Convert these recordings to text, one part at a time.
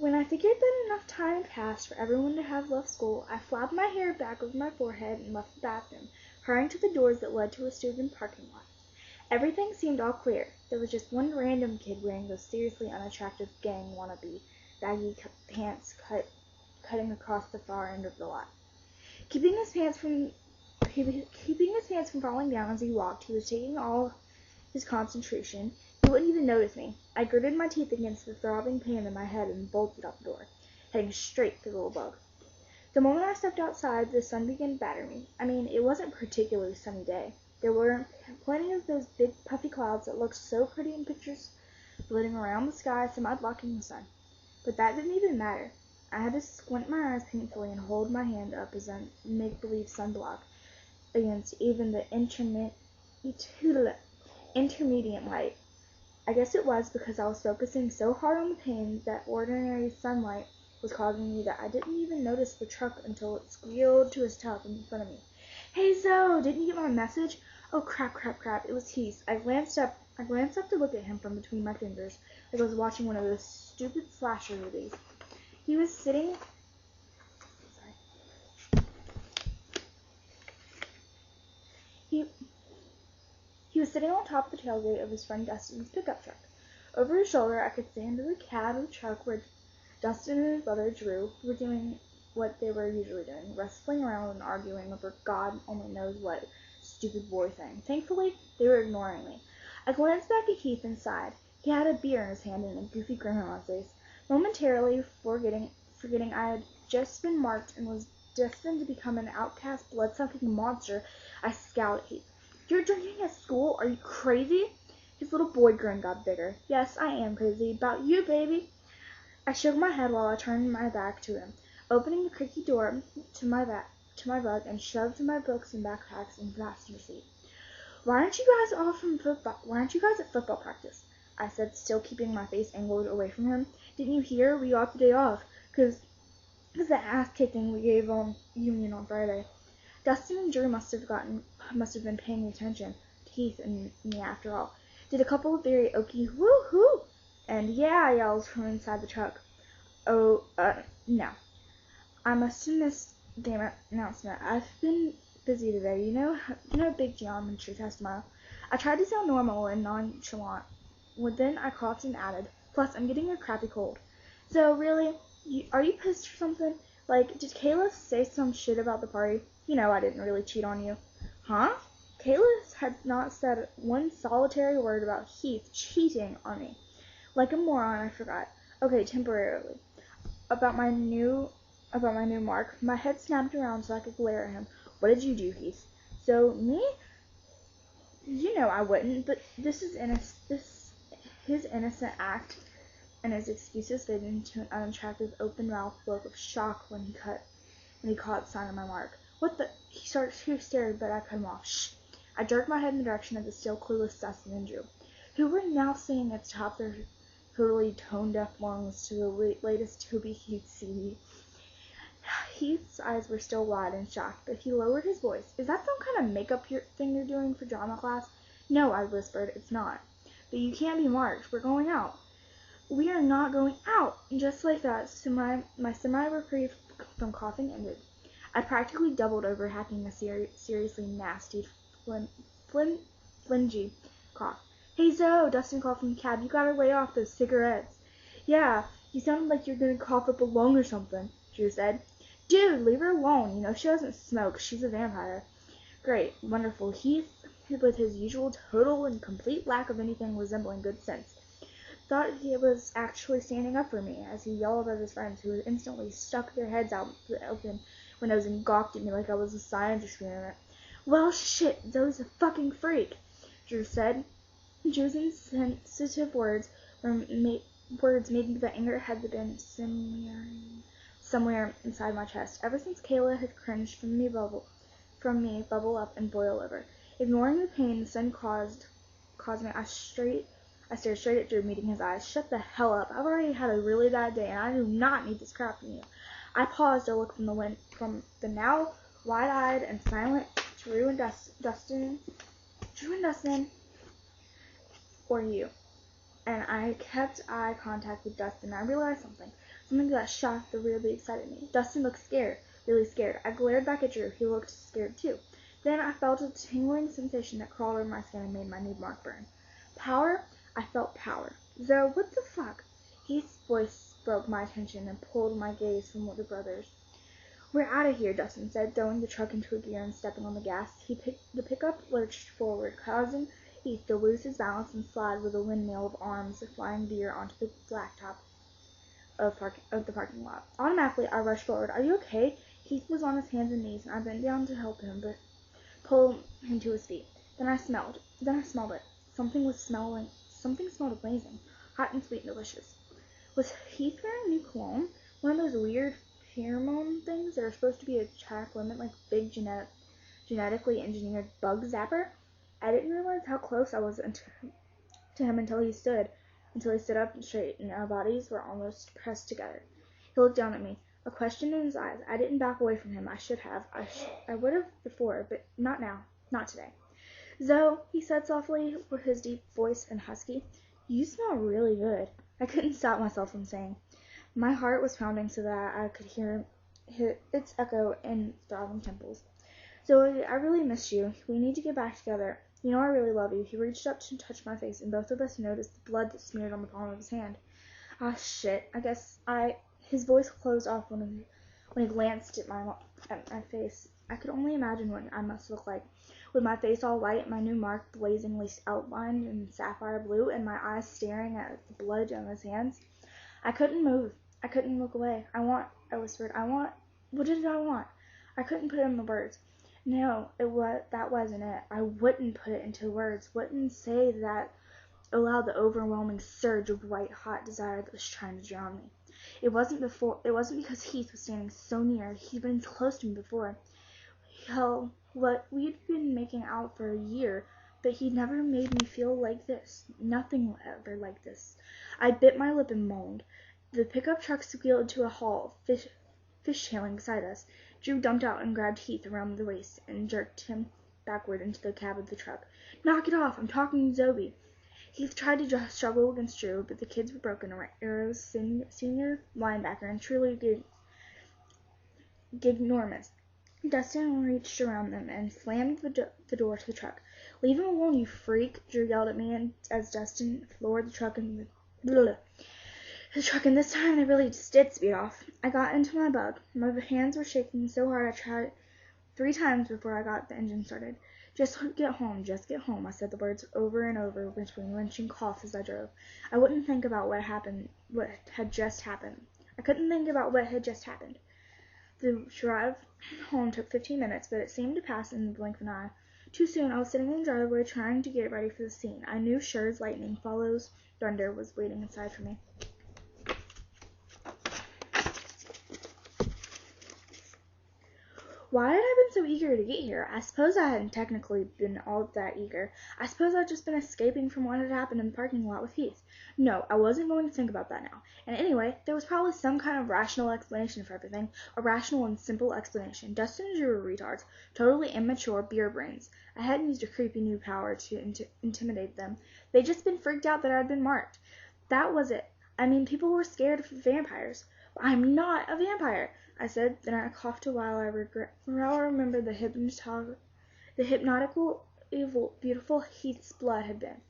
When I figured that enough time had passed for everyone to have left school, I flapped my hair back over my forehead and left the bathroom, hurrying to the doors that led to a student parking lot. Everything seemed all clear. There was just one random kid wearing those seriously unattractive gang wannabe baggy pants cutting across the far end of the lot. Keeping his pants from falling down as he walked, he was taking all his concentration. He wouldn't even notice me. I gritted my teeth against the throbbing pain in my head and bolted out the door, heading straight for the little bug. The moment I stepped outside, the sun began to batter me. I mean, it wasn't a particularly sunny day. There were plenty of those big puffy clouds that looked so pretty in pictures floating around the sky, semi-blocking the sun. But that didn't even matter. I had to squint my eyes painfully and hold my hand up as a make-believe sunblock against even the intermediate light. I guess it was because I was focusing so hard on the pain that ordinary sunlight was causing me that I didn't even notice the truck until it squealed to a stop in front of me. "Hey Zoe, didn't you get my message?" Oh crap, it was Heath. I glanced up to look at him from between my fingers, like I was watching one of those stupid slasher movies. He was sitting on top of the tailgate of his friend Dustin's pickup truck. Over his shoulder, I could see into the cab of the truck where Dustin and his brother Drew were doing what they were usually doing, wrestling around and arguing over God only knows what stupid boy thing. Thankfully, they were ignoring me. I glanced back at Heath and sighed. He had a beer in his hand and a goofy grin on his face. Momentarily forgetting I had just been marked and was destined to become an outcast, blood-sucking monster, I scowled at Heath. "You're drinking at school? Are you crazy?" His little boy grin got bigger. "Yes, I am crazy. About you, baby." I shook my head while I turned my back to him, opening the creaky door to my bug and shoved my books and backpacks in the passenger seat. Why aren't you guys at football practice?" I said, still keeping my face angled away from him. "Didn't you hear? We got the day off, 'cause the ass-kicking we gave on Union on Friday." Dustin and Drew must have been paying attention to Heath and me after all. Did a couple of very oaky woo-hoo and yeah yells from inside the truck. No. I must have missed the announcement. I've been busy today, you know, big geometry test tomorrow. I tried to sound normal and nonchalant. Then I coughed and added, "Plus, I'm getting a crappy cold." "So, really, are you pissed or something? Like, did Kayla say some shit about the party? You know I didn't really cheat on you." "Huh?" Kayla had not said one solitary word about Heath cheating on me. Like a moron, I forgot. Okay, temporarily. About my new mark. My head snapped around so I could glare at him. "What did you do, Heath?" "So, me? You know I wouldn't, but his innocent act and his excuses faded into an unattractive, open-mouthed look of shock when he caught sight of my mark. "What the—" He stared, but I cut him off. "Shh!" I jerked my head in the direction of the still clueless Dustin and Drew, who were now singing at the top of their totally tone-deaf lungs to the latest Toby Keith CD. Heath's eyes were still wide and shocked, but he lowered his voice. "Is that some kind of makeup thing you're doing for drama class?" "No," I whispered, "it's not. But you can't be marked. We're going out." "We are not going out!" Just like that, my semi-reprieve from coughing ended. I practically doubled over, hacking a seriously nasty, flingy cough. "Hey Zoe," Dustin called from the cab, "you gotta lay off those cigarettes." "Yeah, you sounded like you're gonna cough up a lung or something," Drew said. "Dude, leave her alone. You know she doesn't smoke. She's a vampire." "Great, wonderful." Heath, with his usual total and complete lack of anything resembling good sense, thought he was actually standing up for me as he yelled at his friends, who instantly stuck their heads out the open windows and gawked at me like I was a science experiment. "Well, shit, Zoe's a fucking freak," Drew said. Drew's insensitive words made the anger had been somewhere inside my chest. Ever since Kayla had cringed from me bubble up and boil over. Ignoring the pain the sun caused me, I stared straight at Drew, meeting his eyes. "Shut the hell up. I've already had a really bad day, and I do not need this crap from you." I paused to look from the now wide-eyed and silent Drew and Dustin, or you. And I kept eye contact with Dustin. I realized something Something that shocked that weirdly excited me. Dustin looked scared, really scared. I glared back at Drew. He looked scared too. Then I felt a tingling sensation that crawled over my skin and made my new mark burn. Power? I felt power. Though, what the fuck? Heath's voice broke my attention and pulled my gaze from the brothers. We're out of here, Dustin said, throwing the truck into a gear and stepping on the gas. The pickup lurched forward, causing Heath to lose his balance and slide with a windmill of arms flying deer onto the blacktop of the parking lot. Automatically, I rushed forward. Are you okay? Heath was on his hands and knees, and I bent down to help him, but pull him to his feet. Then I smelled it. Something smelled amazing, hot and sweet and delicious. Was Heath wearing new cologne? One of those weird pheromone things that are supposed to be attract women, like big genetically engineered bug zapper? I didn't realize how close I was to him until he stood up straight and our bodies were almost pressed together. He looked down at me, a question in his eyes. I didn't back away from him. I should have. I would have before, but not now. Not today. Zoe, he said softly, with his deep voice and husky, you smell really good. I couldn't stop myself from saying. My heart was pounding so that I could hear its echo in throbbing temples. Zoe, I really miss you. We need to get back together. You know I really love you. He reached up to touch my face, and both of us noticed the blood that smeared on the palm of his hand. Ah, shit. His voice closed off when he glanced at my face. I could only imagine what I must look like, with my face all white, my new mark blazingly outlined in sapphire blue, and my eyes staring at the blood on his hands. I couldn't move. I couldn't look away. I whispered. What did I want? I couldn't put it into words. No, that wasn't it. I wouldn't put it into words. Wouldn't say that aloud the overwhelming surge of white-hot desire that was trying to drown me. It wasn't because Heath was standing so near. He'd been close to me before. Hell, we'd been making out for a year, but he'd never made me feel like this. Nothing ever like this. I bit my lip and moaned. The pickup truck squealed to a halt, fishtailing beside us. Drew dumped out and grabbed Heath around the waist and jerked him backward into the cab of the truck. Knock it off! I'm talking to Zoe. Heath tried to struggle against Drew, but the kids were broken. Arrow's senior linebacker and truly ginormous. Dustin reached around them and slammed the door to the truck. Leave him alone, you freak! Drew yelled at me as Dustin floored the truck and this time they really just did speed off. I got into my bug. My hands were shaking so hard I tried 3 times before I got the engine started. Just get home, I said the words over and over between wrenching coughs as I drove. I wouldn't think about what had just happened. I couldn't think about what had just happened. The drive home took 15 minutes, but it seemed to pass in the blink of an eye. Too soon, I was sitting in the driveway trying to get ready for the scene. I knew sure as lightning follows thunder was waiting inside for me. Why had I been so eager to get here? I suppose I hadn't technically been all that eager. I suppose I'd just been escaping from what had happened in the parking lot with Heath. No, I wasn't going to think about that now. And anyway, there was probably some kind of rational explanation for everything. A rational and simple explanation. Dustin and Drew were retards. Totally immature beer brains. I hadn't used a creepy new power to intimidate them. They'd just been freaked out that I'd been marked. That was it. I mean, people were scared of vampires. I'm not a vampire, I said. Then I coughed a while. I remembered the hypnotical, evil, beautiful Heath's blood had been,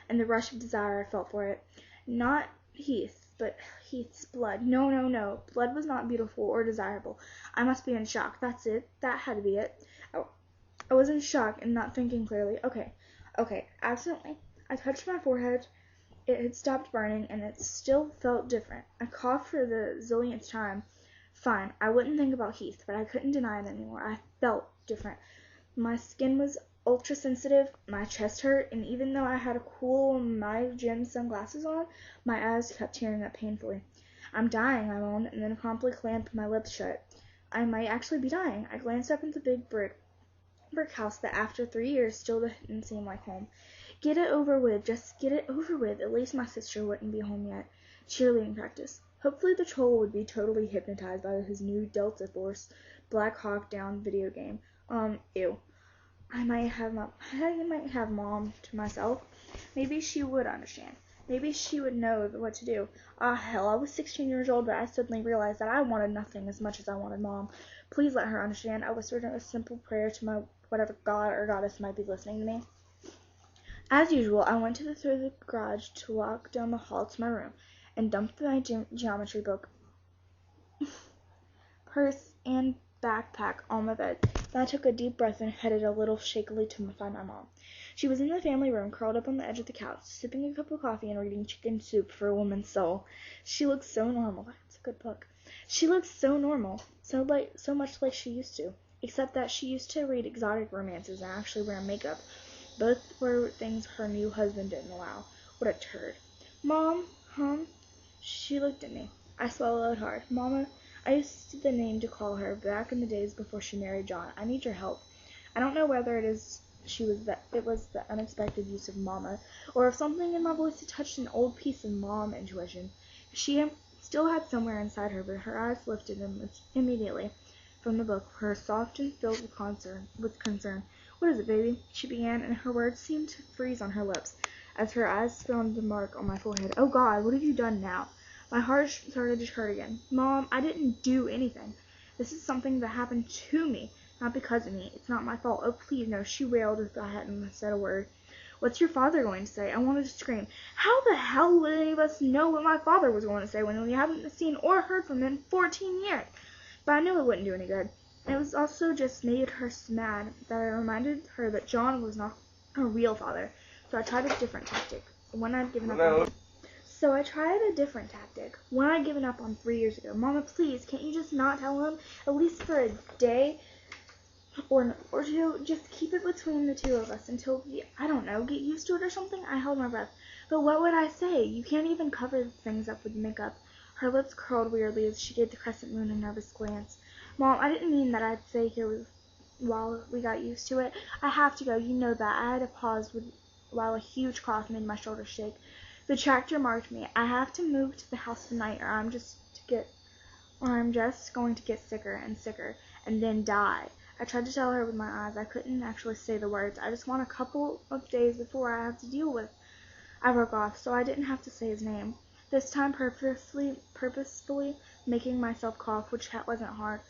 and the rush of desire I felt for it. Not Heath, but Heath's blood. No. Blood was not beautiful or desirable. I must be in shock. That's it. That had to be it. I was in shock and not thinking clearly. Okay. Accidentally, I touched my forehead. It had stopped burning, and it still felt different. I coughed for the zillionth time. Fine, I wouldn't think about Heath, but I couldn't deny it anymore. I felt different. My skin was ultra-sensitive, my chest hurt, and even though I had a cool My Gym sunglasses on, my eyes kept tearing up painfully. I'm dying, I moaned, and then promptly clamped my lips shut. I might actually be dying. I glanced up at the big brick house that after 3 years still didn't seem like home. Get it over with. Just get it over with. At least my sister wouldn't be home yet. Cheerleading practice. Hopefully the troll would be totally hypnotized by his new Delta Force Black Hawk Down video game. Ew. I might have mom to myself. Maybe she would understand. Maybe she would know what to do. Ah, hell, I was 16 years old, but I suddenly realized that I wanted nothing as much as I wanted Mom. Please let her understand. I whispered a simple prayer to my whatever god or goddess might be listening to me. As usual, I went through the garage to walk down the hall to my room and dumped my geometry book, purse, and backpack on my bed. Then I took a deep breath and headed a little shakily to find my mom. She was in the family room, curled up on the edge of the couch, sipping a cup of coffee and reading Chicken Soup for a Woman's Soul. She looked so normal. That's a good book. She looked so normal, so much like she used to, except that she used to read exotic romances and actually wear makeup. Both were things her new husband didn't allow. What a turd. Mom, She looked at me. I swallowed hard. Mama, I used the name to call her back in the days before she married John. I need your help. I don't know whether it was the unexpected use of Mama, or if something in my voice had touched an old piece of Mom intuition. She still had somewhere inside her, but her eyes lifted immediately from the book, her soft and filled with concern. What is it, baby? She began, and her words seemed to freeze on her lips as her eyes found the mark on my forehead. Oh, God, what have you done now? My heart started to hurt again. Mom, I didn't do anything. This is something that happened to me, not because of me. It's not my fault. Oh, please, no, she wailed as I hadn't said a word. What's your father going to say? I wanted to scream. How the hell would any of us know what my father was going to say when we haven't seen or heard from him in 14 years? But I knew it wouldn't do any good. And it was also just made her mad that I reminded her that John was not her real father. So I tried a different tactic. When I'd given up on 3 years ago. Mama, please, can't you just not tell him, at least for a day or two? Just keep it between the two of us until we, I don't know, get used to it or something? I held my breath. But what would I say? You can't even cover things up with makeup. Her lips curled weirdly as she gave the crescent moon a nervous glance. Mom, I didn't mean that I'd stay here while we got used to it. I have to go, you know that. I had to pause while a huge cough made my shoulders shake. The tractor marked me. I have to move to the house tonight, or I'm just going to get sicker and sicker, and then die. I tried to tell her with my eyes. I couldn't actually say the words. I just want a couple of days before I have to deal with. I broke off, so I didn't have to say his name. This time purposefully making myself cough, which wasn't hard.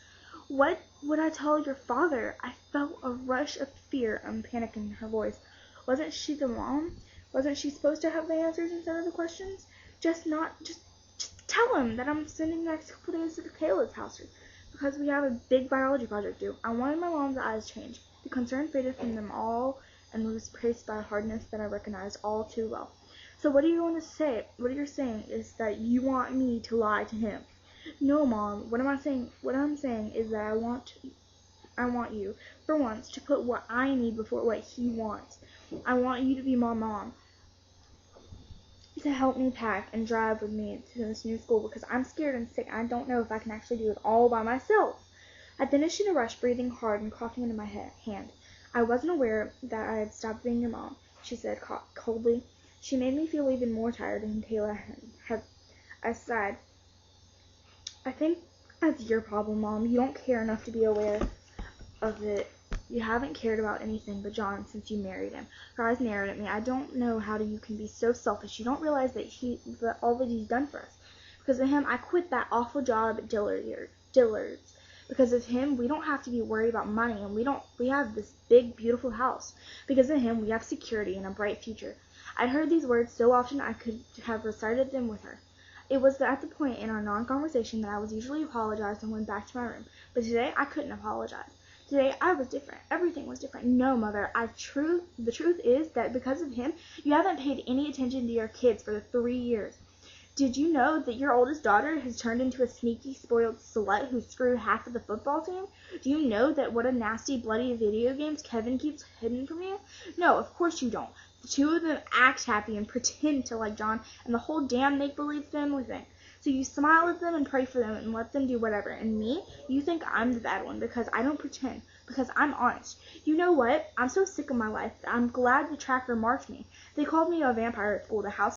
What would I tell your father? I felt a rush of fear and panic in her voice. Wasn't she the mom? Wasn't she supposed to have the answers instead of the questions? Just tell him that I'm spending the next couple days at Kayla's house because we have a big biology project due. I wanted my mom's eyes changed. The concern faded from them all and was replaced by a hardness that I recognized all too well. So what are you going to say? What you're saying is that you want me to lie to him. No, Mom. What I'm saying is that I want you, for once, to put what I need before what he wants. I want you to be my mom, to help me pack and drive with me to this new school because I'm scared and sick and I don't know if I can actually do it all by myself. I finished in a rush, breathing hard and coughing into my hand. I wasn't aware that I had stopped being your mom, she said coldly. She made me feel even more tired than Kayla had. I sighed. I think that's your problem, Mom. You don't care enough to be aware of it. You haven't cared about anything but John since you married him. Her eyes narrowed at me. I don't know how you can be so selfish. You don't realize that all that he's done for us. Because of him, I quit that awful job at Dillard's. Because of him, we don't have to be worried about money, and we have this big, beautiful house. Because of him, we have security and a bright future. I'd heard these words so often I could have recited them with her. It was at the point in our non-conversation that I was usually apologized and went back to my room. But today, I couldn't apologize. Today, I was different. Everything was different. No, Mother, the truth is that because of him, you haven't paid any attention to your kids for the 3 years. Did you know that your oldest daughter has turned into a sneaky, spoiled slut who screwed half of the football team? Do you know that what a nasty, bloody video games Kevin keeps hidden from you? No, of course you don't. The two of them act happy and pretend to like John and the whole damn make-believe family thing. So you smile at them and pray for them and let them do whatever. And me, you think I'm the bad one because I don't pretend, because I'm honest. You know what? I'm so sick of my life that I'm glad the tracker marked me. They called me a vampire at school. The house